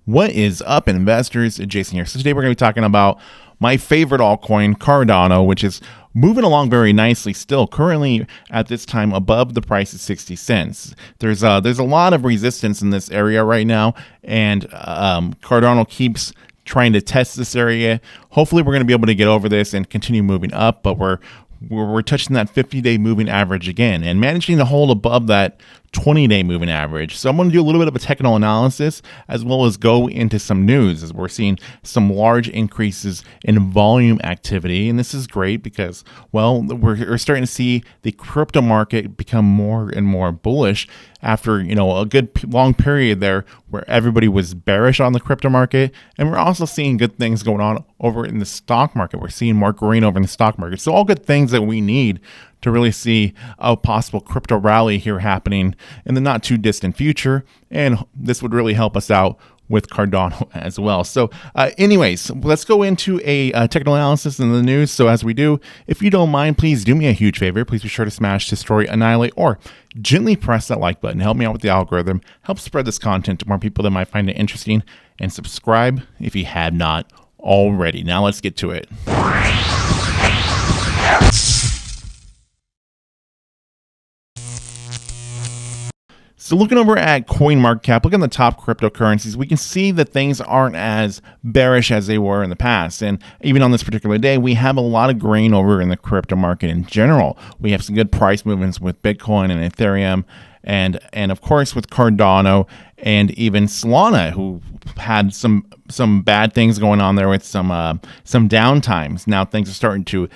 What is up, investors? Jason here. So today we're going to be talking about my favorite altcoin, Cardano, which is moving along very nicely still, currently at this time above the price of 60 cents. There's a lot of resistance in this area right now, and Cardano keeps trying to test this area. Hopefully we're going to be able to get over this and continue moving up, but we're touching that 50-day moving average again and managing to hold above that 20-day moving average. So I'm going to do a little bit of a technical analysis as well as go into some news, as we're seeing some large increases in volume activity. And this is great because, well, we're starting to see the crypto market become more and more bullish after, a good long period there where everybody was bearish on the crypto market. And we're also seeing good things going on over in the stock market. We're seeing more green over in the stock market. So all good things that we need to really see a possible crypto rally here happening in the not too distant future. And this would really help us out with Cardano as well. So anyways, let's go into a technical analysis in the news. So as we do, if you don't mind, please do me a huge favor. Please be sure to smash, destroy, annihilate, or gently press that like button. Help me out with the algorithm. Help spread this content to more people that might find it interesting. And subscribe if you have not already. Now let's get to it. So looking over at CoinMarketCap, look at the top cryptocurrencies, we can see that things aren't as bearish as they were in the past. And even on this particular day, we have a lot of grain over in the crypto market in general. We have some good price movements with Bitcoin and Ethereum, and of course with Cardano and even Solana, who had some bad things going on there with some downtimes. Now things are starting to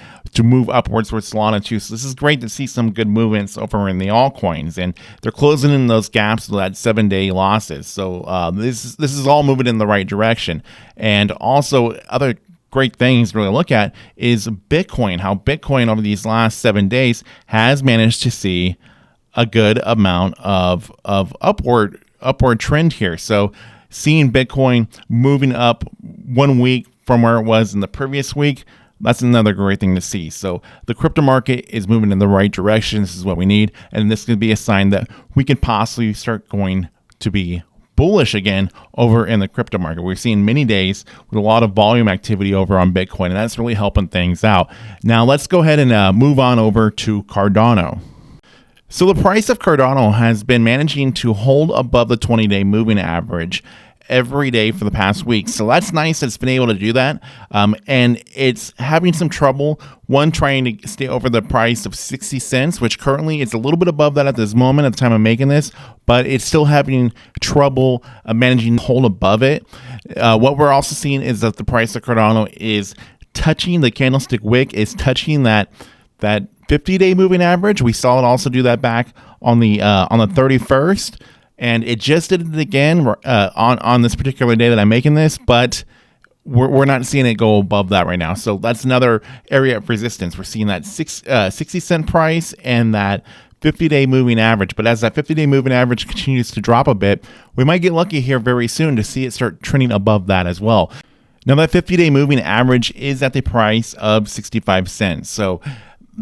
move upwards with Solana too. So this is great to see some good movements over in the altcoins, and they're closing in those gaps to that 7-day losses. So this is all moving in the right direction. And also other great things to really look at is Bitcoin, how Bitcoin over these last 7 days has managed to see a good amount of upward trend here. So seeing Bitcoin moving up 1 week from where it was in the previous week, that's another great thing to see. So the crypto market is moving in the right direction. This is what we need. And this could be a sign that we can possibly start going to be bullish again over in the crypto market. We're seeing many days with a lot of volume activity over on Bitcoin, and that's really helping things out. Now let's go ahead and move on over to Cardano. So the price of Cardano has been managing to hold above the 20-day moving average every day for the past week. So that's nice that it's been able to do that. And it's having some trouble, trying to stay over the price of 60 cents, which currently it's a little bit above that at this moment at the time of making this, but it's still having trouble managing to hold above it. What we're also seeing is that the price of Cardano is touching the candlestick wick, is touching that 50-day moving average. We saw it also do that back on the 31st. And it just did it again on this particular day that I'm making this, but we're not seeing it go above that right now. So that's another area of resistance. We're seeing that 60 cent price and that 50-day moving average. But as that 50-day moving average continues to drop a bit, we might get lucky here very soon to see it start trending above that as well. Now that 50-day moving average is at the price of 65 cents. So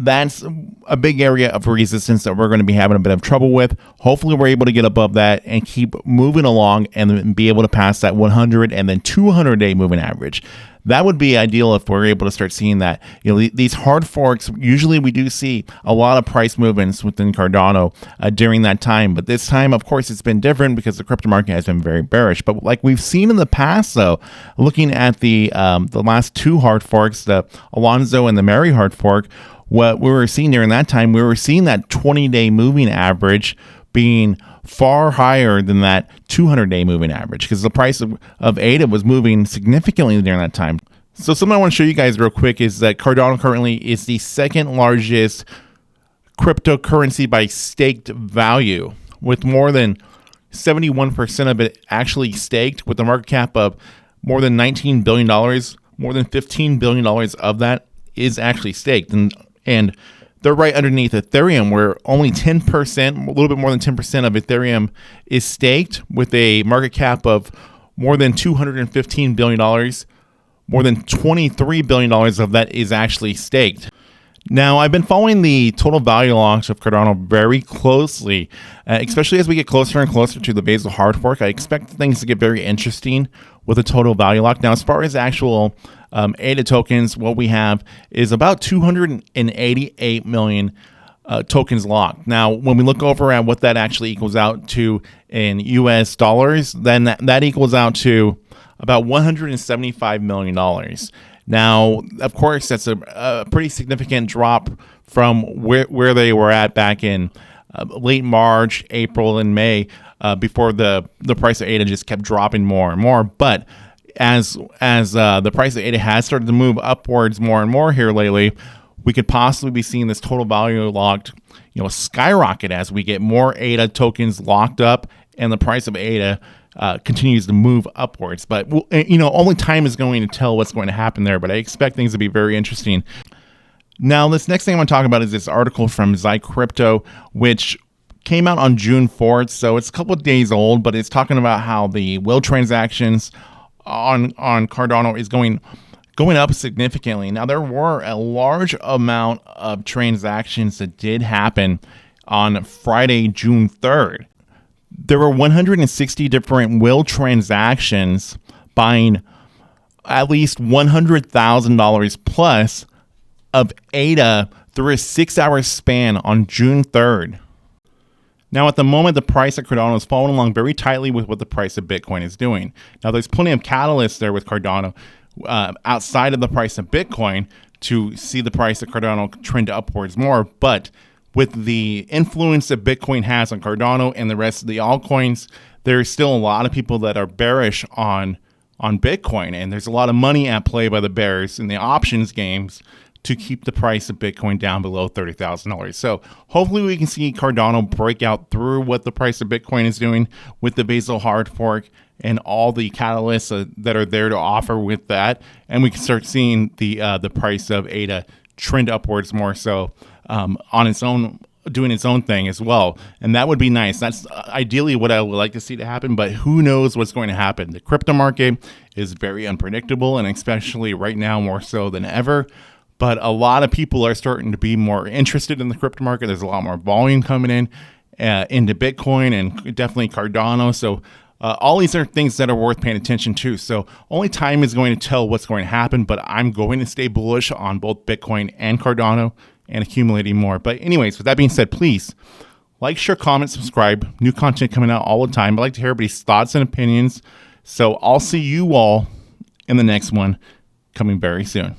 that's a big area of resistance that we're going to be having a bit of trouble with. Hopefully we're able to get above that and keep moving along and be able to pass that 100 and then 200-day moving average. That would be ideal if we're able to start seeing that. These hard forks, usually we do see a lot of price movements within Cardano during that time. But this time, of course, it's been different because the crypto market has been very bearish. But like we've seen in the past, though, looking at the last two hard forks, the Alonzo and the Mary hard fork, what we were seeing during that time, we were seeing that 20-day moving average being far higher than that 200-day moving average because the price of ADA was moving significantly during that time. So something I want to show you guys real quick is that Cardano currently is the second largest cryptocurrency by staked value, with more than 71% of it actually staked, with a market cap of more than $19 billion. More than $15 billion of that is actually staked. And they're right underneath Ethereum, where only 10%, a little bit more than 10% of Ethereum is staked, with a market cap of more than $215 billion. More than $23 billion of that is actually staked. Now, I've been following the total value logs of Cardano very closely, especially as we get closer and closer to the Basil hard fork. I expect things to get very interesting with the total value lock. Now, as far as actual ADA tokens, what we have is about 288 million tokens locked. Now, when we look over at what that actually equals out to in US dollars, then that equals out to about $175 million. Now, of course, that's a pretty significant drop from where they were at back in late March, April, and May, before the price of ADA just kept dropping more and more. But as the price of ADA has started to move upwards more and more here lately, we could possibly be seeing this total value locked, skyrocket as we get more ADA tokens locked up and the price of ADA continues to move upwards. But only time is going to tell what's going to happen there. But I expect things to be very interesting. Now, this next thing I want to talk about is this article from Zai Crypto, which came out on June 4th. So it's a couple of days old, but it's talking about how the will transactions on Cardano is going up significantly. Now, there were a large amount of transactions that did happen on Friday, June 3rd. There were 160 different will transactions buying at least $100,000 plus of ADA through a 6-hour span on June 3rd. Now, at the moment, the price of Cardano is following along very tightly with what the price of Bitcoin is doing. Now, there's plenty of catalysts there with Cardano outside of the price of Bitcoin to see the price of Cardano trend upwards more, but with the influence that Bitcoin has on Cardano and the rest of the altcoins, there's still a lot of people that are bearish on Bitcoin, and there's a lot of money at play by the bears in the options games to keep the price of Bitcoin down below $30,000. So hopefully we can see Cardano break out through what the price of Bitcoin is doing with the Basil hard fork and all the catalysts that are there to offer with that, and we can start seeing the price of ADA trend upwards more so on its own, doing its own thing as well. And that would be nice. That's ideally what I would like to see to happen, but who knows what's going to happen. The crypto market is very unpredictable, and especially right now more so than ever. But a lot of people are starting to be more interested in the crypto market. There's a lot more volume coming in into Bitcoin and definitely Cardano. So all these are things that are worth paying attention to. So only time is going to tell what's going to happen, but I'm going to stay bullish on both Bitcoin and Cardano and accumulating more. But anyways, with that being said, please like, share, comment, subscribe. New content coming out all the time. I'd like to hear everybody's thoughts and opinions. So I'll see you all in the next one coming very soon.